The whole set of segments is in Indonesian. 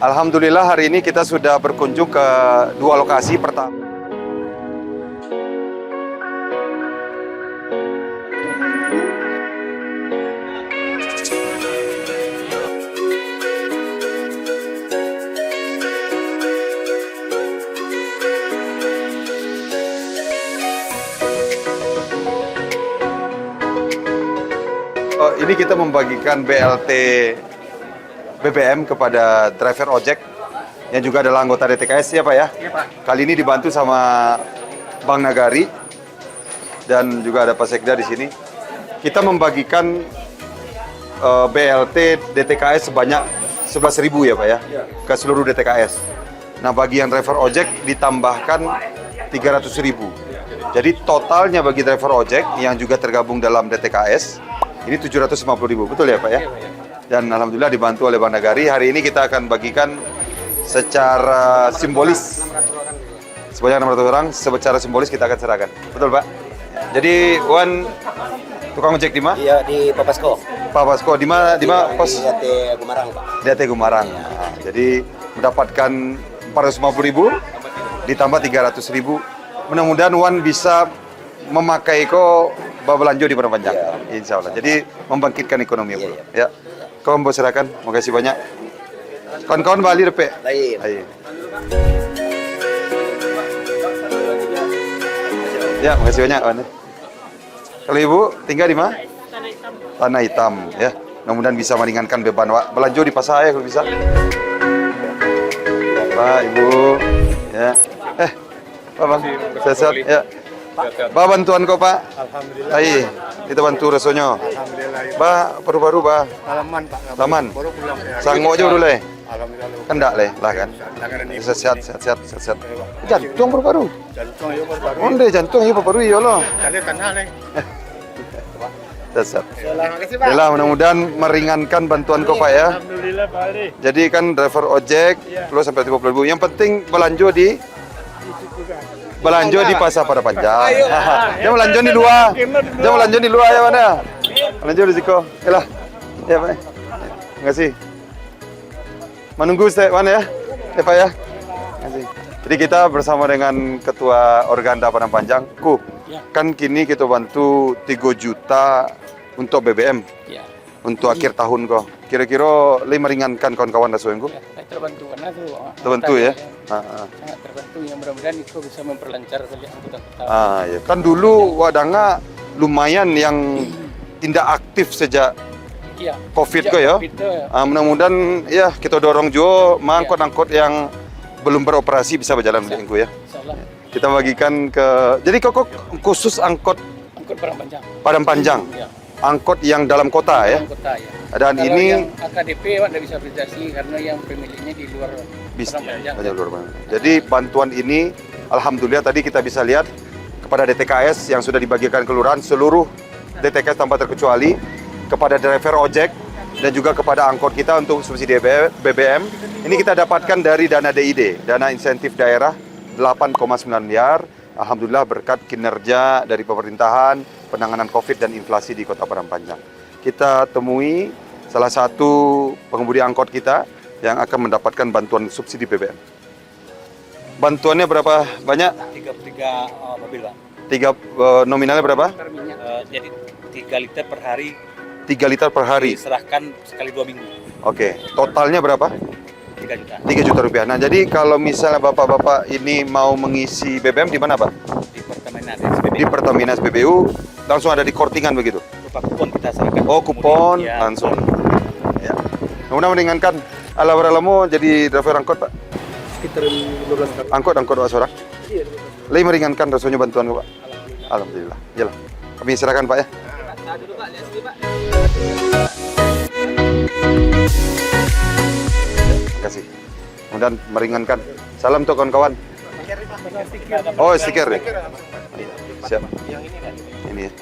Alhamdulillah hari ini kita sudah berkunjung ke dua lokasi. Pertama, ini kita membagikan BLT BBM kepada driver ojek yang juga adalah anggota DTKS ya Pak ya? Iya Pak. Kali ini dibantu sama Bang Nagari dan juga ada Pak Sekda di sini. Kita membagikan BLT DTKS sebanyak 11.000 ya Pak ya? Ke seluruh DTKS. Nah bagi yang driver ojek ditambahkan 300.000. Jadi totalnya bagi driver ojek yang juga tergabung dalam DTKS ini 750.000, betul ya Pak ya? Dan alhamdulillah dibantu oleh Bang Nagari. Hari ini kita akan bagikan secara simbolis sebanyak 600 orang, secara simbolis kita akan serahkan. Betul Pak? Jadi Wan tukang ojek di mana? Iya di Papasko. Papasko di mana pos? Di AT Gumarang Pak. Di AT Gumarang. Nah, jadi mendapatkan 450.000 ditambah 300.000. Mudah-mudahan Wan bisa memakai kok belanja di Padang Panjang. Ya. Insya Allah. Jadi membangkitkan ekonomi bro. Ya. Ya. Kau mau serahkan. Makasih banyak. Kawan-kawan balik Repe. Lain. Ayo. Ya, makasih banyak Wan. Kalau Ibu tinggal di mana? Tanah Hitam ya. Mudah-mudahan bisa meringankan beban belanja di pasar ya kalau bisa. Pak, Ibu ya. Pak Bang, sehat ya. Pak bantuan kau Pak. Alhamdulillah. Ayo, kita bantu rasanya. Alhamdulillah. Pak, baru-baru Pak. Alaman Pak. Laman. Baru pulang. Sanggup aja dulu le. Alhamdulillah. Kan enggak le lah kan. Sehat. Jantung baru-baru. Jantung ya baru. Onde jantung ya baru ya loh. Kali tanah nih. Sehat. Makasih Pak. Yalah, mudah-mudahan meringankan bantuan kau Pak ya. Alhamdulillah Pak Ali. Jadi kan driver ojek lu sampai 30.000. Yang penting belanja di pasar pada Panjang. Dia belanja di luar. Dia belanja di luar ya mana? Belanja di situ. Yalah. Ya Pak. Terima kasih. Menunggu mana ya? Ya Pak ya. Terima kasih. Jadi kita bersama dengan Ketua Organda Padang Panjang, kan kini kita bantu 3 juta untuk BBM. Ya. Untuk akhir tahun kok. Kira-kira lebih meringankan kawan-kawan Daswengku? Ya, terbantu karena itu. Terbantu ya? Sangat terbantu. Yang mudah-mudahan itu bisa memperlancar saja angkutan kota. Ya. Kan dulu Wadanga lumayan yang tidak aktif sejak Iya. COVID kok ya. Mudah-mudahan ya kita dorong juga angkot-angkot yang belum beroperasi bisa berjalan minggu ya. Insyaallah. Kita bagikan ke. Jadi kok khusus angkot Padang Panjang. Padang Panjang. Ya. Angkot yang dalam kota ya. Dalam kota ya. Dan Kalau ini yang AKDP Pak tidak bisa apresiasi karena yang pemiliknya di luar bisa. Padang Panjang. Jadi bantuan ini alhamdulillah tadi kita bisa lihat kepada DTKS yang sudah dibagikan kelurahan, seluruh DTKS tanpa terkecuali, kepada driver ojek dan juga kepada angkot kita untuk subsidi BBM. Ini kita dapatkan dari dana DID, dana insentif daerah 8,9 miliar. Alhamdulillah berkat kinerja dari pemerintahan, penanganan COVID dan inflasi di Kota Padang Panjang. Kita temui salah satu pengemudi angkot kita yang akan mendapatkan bantuan subsidi BBM. Bantuannya berapa banyak? 33 mobil Pak. Nominalnya berapa? Jadi 3 liter per hari 3 liter per hari. diserahkan sekali 2 minggu. Oke, totalnya berapa? 3 juta. 3 juta rupiah. Nah, jadi kalau misalnya bapak-bapak ini mau mengisi BBM di mana Pak? Di Pertamina SPBU. Di Pertamina SPBU, langsung ada di kortingan begitu? Berupa kupon kita serahkan. Oh, kupon Kemudian, ya, langsung. Ya. Mudah meringankan. Ala-alamu jadi driver angkot Pak? Sekitar 15 tahun. Angkot Pak Sorak? Iya. Lebih meringankan rasanya bantuan Pak? Alhamdulillah. Yalah. Kami serahkan Pak ya. Terima kasih. Mudah meringankan. Salam untuk kawan-kawan. Oh, stiker ya? Siap. Ini ya.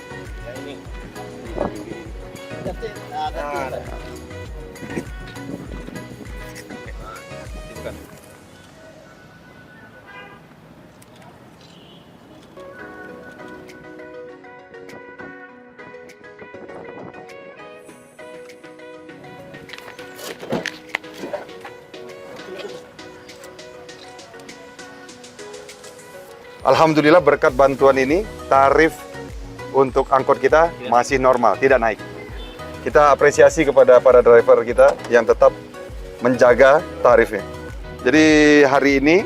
Alhamdulillah berkat bantuan ini, tarif untuk angkot kita masih normal, tidak naik. Kita apresiasi kepada para driver kita yang tetap menjaga tarifnya. Jadi hari ini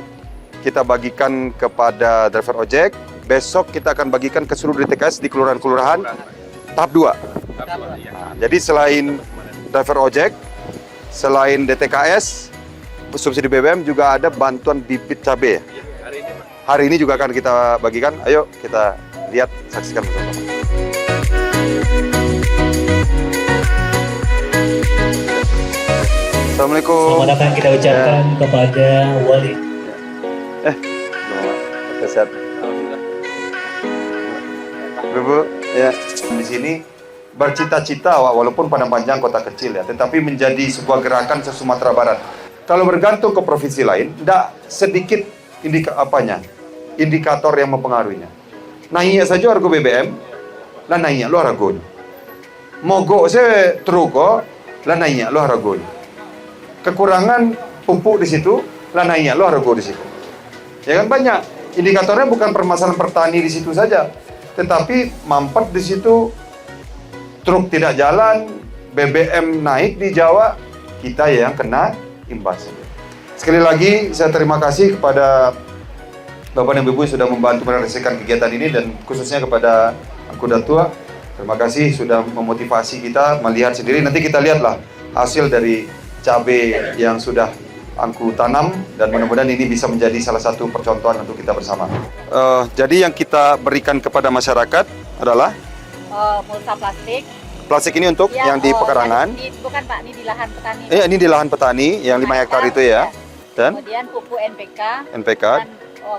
kita bagikan kepada driver ojek, besok kita akan bagikan ke seluruh DTKS di kelurahan-kelurahan tahap 2. Nah, jadi selain driver ojek, selain DTKS, subsidi BBM juga ada bantuan bibit cabai. Hari ini juga akan kita bagikan. Ayo kita lihat, saksikan bersama. Assalamualaikum. Selamat datang kita ucapkan kepada Wali. Sehat. Bu, ya di sini bercita-cita walaupun Padang Panjang kota kecil ya, tetapi menjadi sebuah gerakan se-Sumatera Barat. Kalau bergantung ke provinsi lain, tidak sedikit indikator yang mempengaruhinya. Naiknya saja harga BBM, lah naiknya lo harganya. Mogok saya truk kok, lah naiknya lo harganya. Kekurangan pupuk di situ, lah naiknya lo harga di situ. Ya kan banyak. Indikatornya bukan permasalahan petani di situ saja, tetapi mampet di situ, truk tidak jalan, BBM naik di Jawa, kita yang kena imbas. Sekali lagi saya terima kasih kepada Bapak dan Ibu yang sudah membantu merealisasikan kegiatan ini dan khususnya kepada Angku Datua. Terima kasih sudah memotivasi kita melihat sendiri. Nanti kita lihatlah hasil dari cabai yang sudah Angku tanam dan mudah-mudahan ini bisa menjadi salah satu percontohan untuk kita bersama. Jadi yang kita berikan kepada masyarakat adalah mulsa plastik. Plastik ini untuk yang di pekarangan. Bukan Pak, ini di lahan petani. Ini di lahan petani yang 5 hektar itu ya. Dan kemudian pupuk NPK. NPK. Dan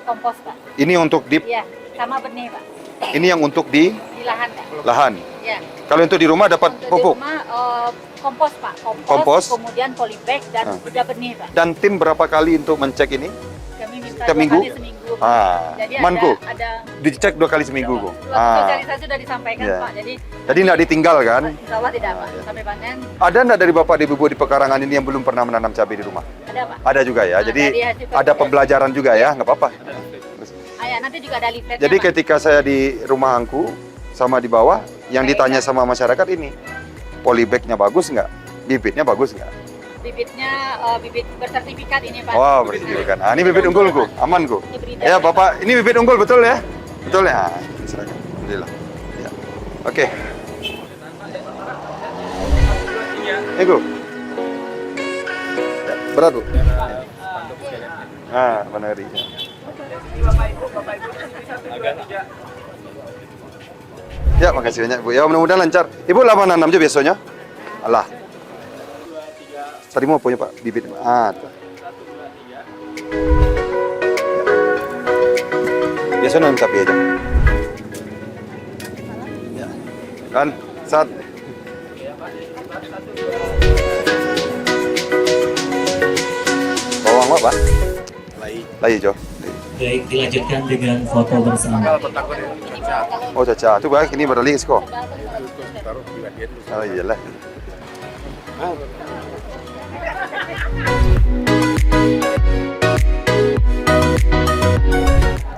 kompos Pak. Ini untuk di. Iya, sama benih Pak. Ini yang untuk di lahan Pak. Lahan. Iya. Kalau untuk di rumah dapat untuk pupuk. Di rumah kompos Pak. Kompos. Kemudian polybag dan juga benih Pak. Dan tim berapa kali untuk mencek ini? Kami minta Setiap 2 minggu? kali seminggu. Jadi manku. ada Dicek 2 kali seminggu kok. sosialisasi sudah disampaikan Iya. Pak. Jadi tidak ditinggal kan? insya Allah tidak Pak. Sampai panen Ada enggak dari Bapak di Ibu di pekarangan ini yang belum pernah menanam cabai di rumah? ada Pak. Ada juga ya. Nah, Jadi dari hasil ada pembelajaran juga ya, nggak apa-apa. Ya, nanti juga ada leafletnya Jadi Pak. ketika saya di rumah Angku sama di bawah, yang ditanya sama masyarakat ini, polybagnya bagus nggak? Bibitnya bagus nggak? Bibitnya bibit bersertifikat ini Pak. Wah, bersertifikat. Ini bibit unggulku, amanku. Ini berita. Ya Bapak, ini bibit unggul betul ya? Betul ya? Silakan. Alhamdulillah. Ya. Oke. Ego. Ya, berat Bu. Panari. Ya, makasih banyak Bu. Ya, mudah-mudahan lancar. Ibu 86 aja biasanya? Alah. Tadi mau punya Pak bibit. Tuh. Biasa nanam cabai aja. Ya. Kan, saat. Bawang apa? Lai hijau. Baik, dilanjutkan dengan foto bersama. Oh, caca. Itu baik, ini beralih kok. Oh, iyalah.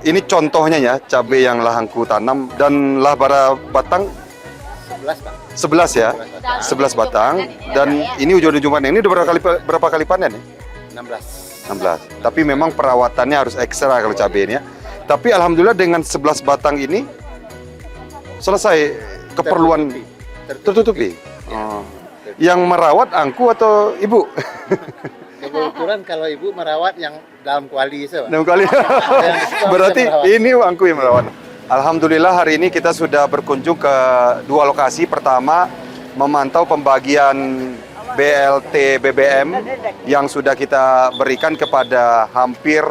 Ini contohnya ya, cabai yang lahangku tanam dan lah bara batang 11 Pak. 11 ya. 11 batang dan ini ujung-ujung panen. Ini udah berapa kali panen ya? 16. Tapi memang perawatannya harus ekstra kalau cabai ini ya. Tapi alhamdulillah dengan 11 batang ini selesai keperluan tertutupi. Oh. Yang merawat Angku atau Ibu? Kebetulan kalau Ibu merawat yang dalam kuali itu, Pak. Dalam kali. Berarti ini Angku yang merawat. Alhamdulillah hari ini kita sudah berkunjung ke 2 lokasi. Pertama, memantau pembagian BLT BBM yang sudah kita berikan kepada hampir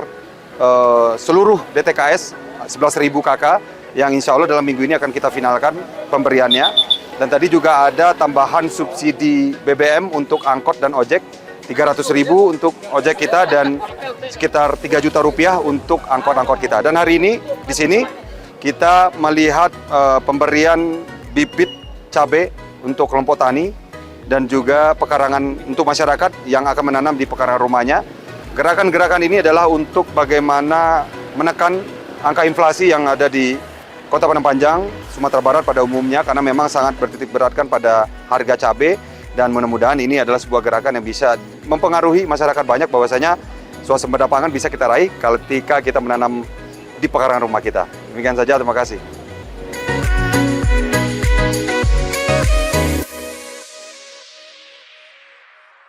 seluruh DTKS 11.000 KK yang insya Allah dalam minggu ini akan kita finalkan pemberiannya. Dan tadi juga ada tambahan subsidi BBM untuk angkot dan ojek, 300.000 untuk ojek kita dan sekitar 3 juta rupiah untuk angkot-angkot kita. Dan hari ini di sini kita melihat pemberian bibit cabai untuk kelompok tani dan juga pekarangan untuk masyarakat yang akan menanam di pekarangan rumahnya. Gerakan-gerakan ini adalah untuk bagaimana menekan angka inflasi yang ada di Kota Padang Panjang, Sumatera Barat pada umumnya, karena memang sangat bertitik beratkan pada harga cabai, dan mudah-mudahan ini adalah sebuah gerakan yang bisa mempengaruhi masyarakat banyak bahwasanya swasembada pangan bisa kita raih ketika kita menanam di pekarangan rumah kita. Demikian saja, terima kasih.